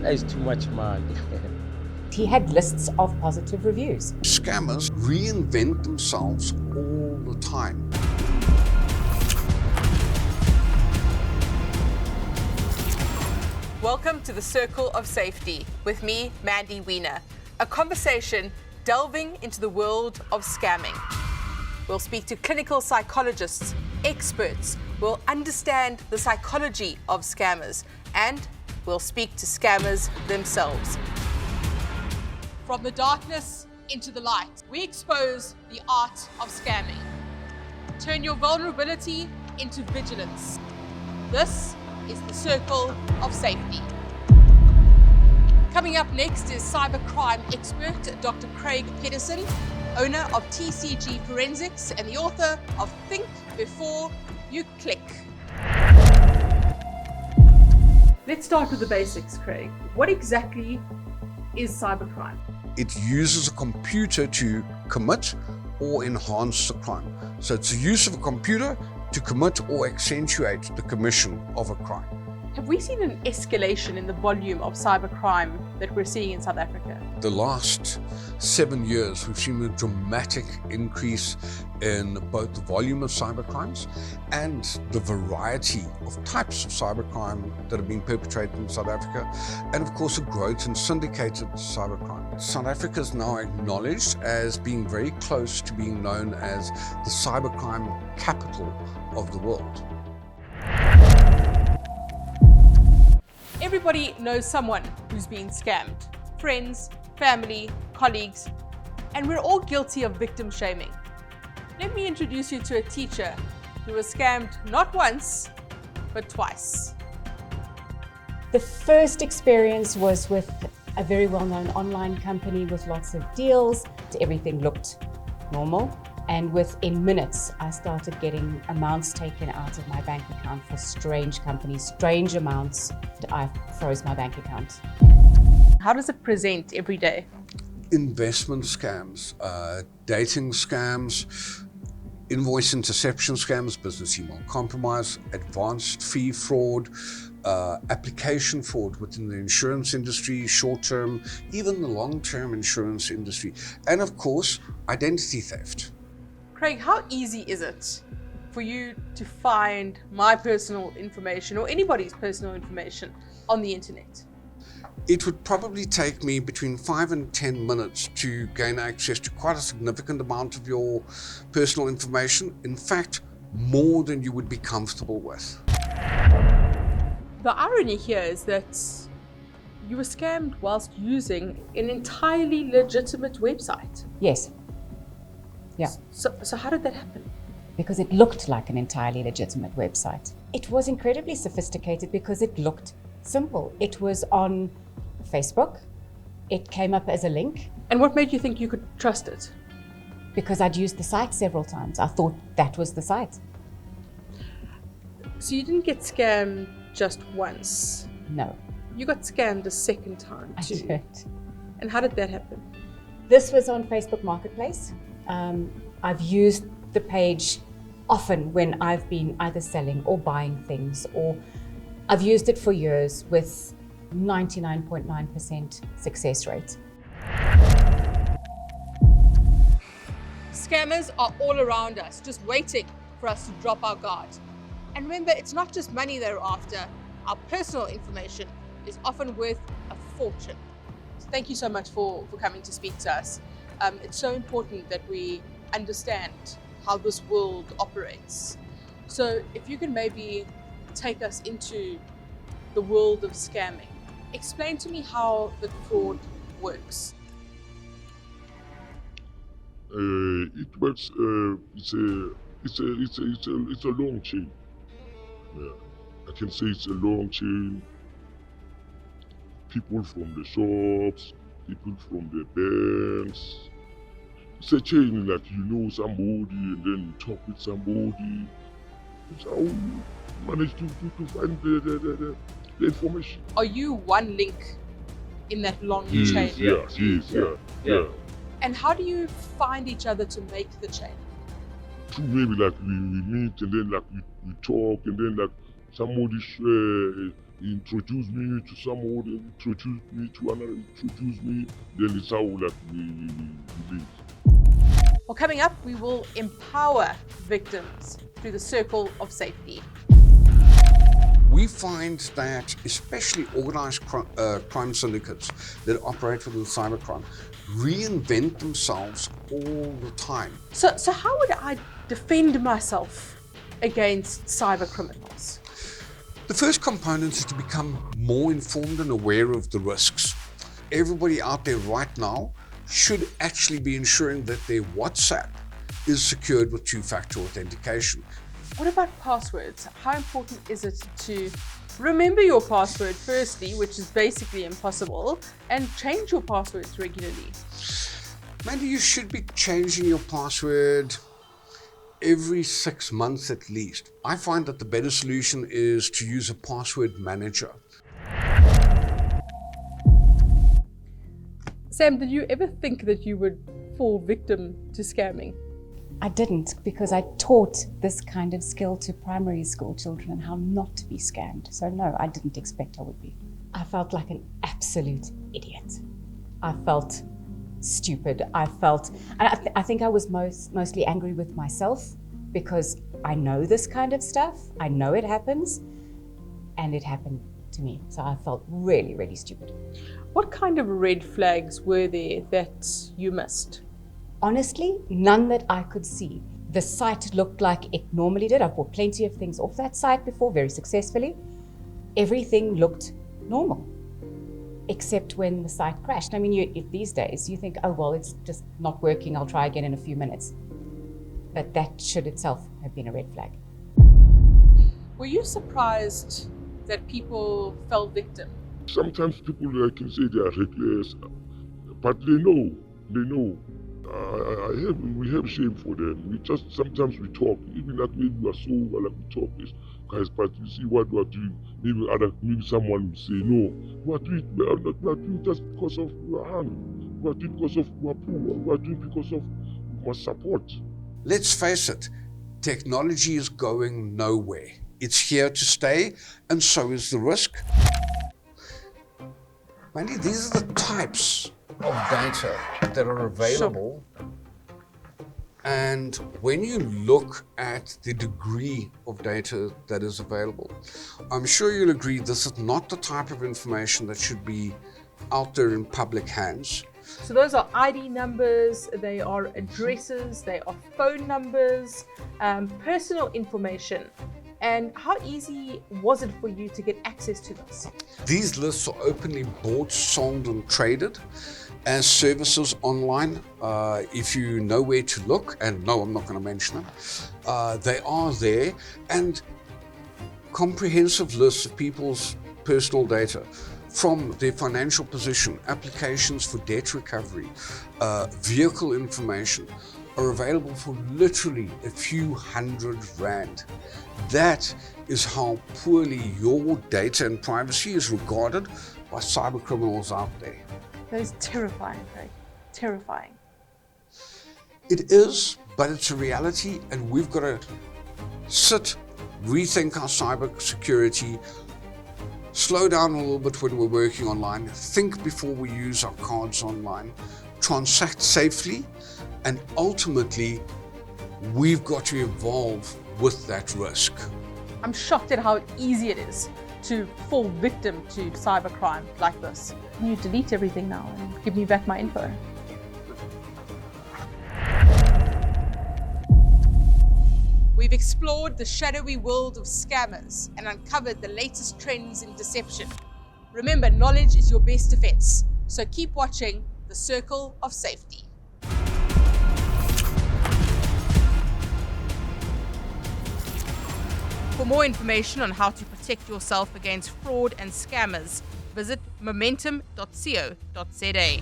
It's too much money. He had lists of positive reviews. Scammers reinvent themselves all the time. Welcome to the Circle of Safety with me, Mandy Wiener, a conversation delving into the world of scamming. We'll speak to clinical psychologists, experts, we'll understand the psychology of scammers, and we'll speak to scammers themselves. From the darkness into the light, we expose the art of scamming. Turn your vulnerability into vigilance. This is the Circle of Safety. Coming up next is cybercrime expert Dr. Craig Pedersen, owner of TCG Forensics and the author of Think Before You Click. Let's start with the basics, Craig. What exactly is cybercrime? It uses a computer to commit or enhance the crime. So it's the use of a computer to commit or accentuate the commission of a crime. Have we seen an escalation in the volume of cybercrime that we're seeing in South Africa? The last 7 years, we've seen a dramatic increase in both the volume of cybercrimes and the variety of types of cybercrime that have been perpetrated in South Africa, and of course a growth in syndicated cybercrime. South Africa is now acknowledged as being very close to being known as the cybercrime capital of the world. Everybody knows someone who's been scammed. Friends, family, colleagues, and we're all guilty of victim shaming. Let me introduce you to a teacher who was scammed not once, but twice. The first experience was with a very well-known online company with lots of deals. Everything looked normal. And within minutes, I started getting amounts taken out of my bank account for strange companies, strange amounts. I froze my bank account. How does it present every day? Investment scams, dating scams, invoice interception scams, business email compromise, advanced fee fraud, application fraud within the insurance industry, short-term, even the long-term insurance industry, and of course, identity theft. Craig, how easy is it for you to find my personal information or anybody's personal information on the internet? It would probably take me between 5 and 10 minutes to gain access to quite a significant amount of your personal information. In fact, more than you would be comfortable with. The irony here is that you were scammed whilst using an entirely legitimate website. Yes. Yeah. So how did that happen? Because it looked like an entirely legitimate website. It was incredibly sophisticated because it looked simple. It was on Facebook. It came up as a link. And what made you think you could trust it? Because I'd used the site several times. I thought that was the site. So you didn't get scammed just once? No. You got scammed a second time too. I did. And how did that happen? This was on Facebook Marketplace. I've used the page often when I've been either selling or buying things, or I've used it for years with 99.9% success rate. Scammers are all around us, just waiting for us to drop our guard. And remember, it's not just money they're after. Our personal information is often worth a fortune. So thank you so much for coming to speak to us. It's so important that we understand how this world operates. So if you can maybe take us into the world of scamming, explain to me how the fraud works. It works. It's a long chain. Yeah, I can say it's a long chain. People from the shops, people from the banks. It's a chain, like you know somebody and then you talk with somebody. That's how you manage to find the information. Are you one link in that long chain? Yeah. And how do you find each other to make the chain? Maybe like we meet and then like we talk and then like somebody introduce me to somebody, introduce me to another, introduce me, then it's how like we live. Well, coming up, we will empower victims through the circle of safety. We find that especially organized crime syndicates that operate within cybercrime reinvent themselves all the time. So how would I defend myself against cyber criminals? The first component is to become more informed and aware of the risks. Everybody out there right now should actually be ensuring that their WhatsApp is secured with two-factor authentication. What about passwords? How important is it to remember your password firstly, which is basically impossible, and change your passwords regularly? Maybe you should be changing your password every 6 months at least. I find that the better solution is to use a password manager. Sam, did you ever think that you would fall victim to scamming? I didn't, because I taught this kind of skill to primary school children and how not to be scammed. So no, I didn't expect I would be. I felt like an absolute idiot. I felt stupid. I think I was mostly angry with myself, because I know this kind of stuff. I know it happens, and it happened to me. So I felt really, really stupid. What kind of red flags were there that you missed? Honestly, none that I could see. The site looked like it normally did. I've bought plenty of things off that site before, very successfully. Everything looked normal, except when the site crashed. I mean, these days, you think, oh, well, it's just not working. I'll try again in a few minutes. But that should itself have been a red flag. Were you surprised that people fell victim? Sometimes people can say they are reckless, but they know. We have shame for them. Sometimes we talk, even like maybe we are so like we talk this, guys. But you see what we are doing. Maybe someone will say no. We are doing just because of we are hungry. We are doing because of we are poor. We are doing because of our support. Let's face it, technology is going nowhere. It's here to stay, and so is the risk. Mandy, these are the types of data that are available. And when you look at the degree of data that is available, I'm sure you'll agree this is not the type of information that should be out there in public hands. So those are ID numbers, they are addresses, they are phone numbers, personal information. And how easy was it for you to get access to this? These lists are openly bought, sold, and traded as services online. If you know where to look, and no, I'm not going to mention them, they are there, and comprehensive lists of people's personal data, from their financial position, applications for debt recovery, vehicle information, are available for literally a few R100. That is how poorly your data and privacy is regarded by cyber criminals out there. That is terrifying, Craig. Terrifying. It is, but it's a reality, and we've got to rethink our cyber security, slow down a little bit when we're working online, think before we use our cards online, transact safely, and ultimately, we've got to evolve with that risk. I'm shocked at how easy it is to fall victim to cybercrime like this. Can you delete everything now and give me back my info? We've explored the shadowy world of scammers and uncovered the latest trends in deception. Remember, knowledge is your best defense, so keep watching The Circle of Safety. For more information on how to protect yourself against fraud and scammers, visit momentum.co.za.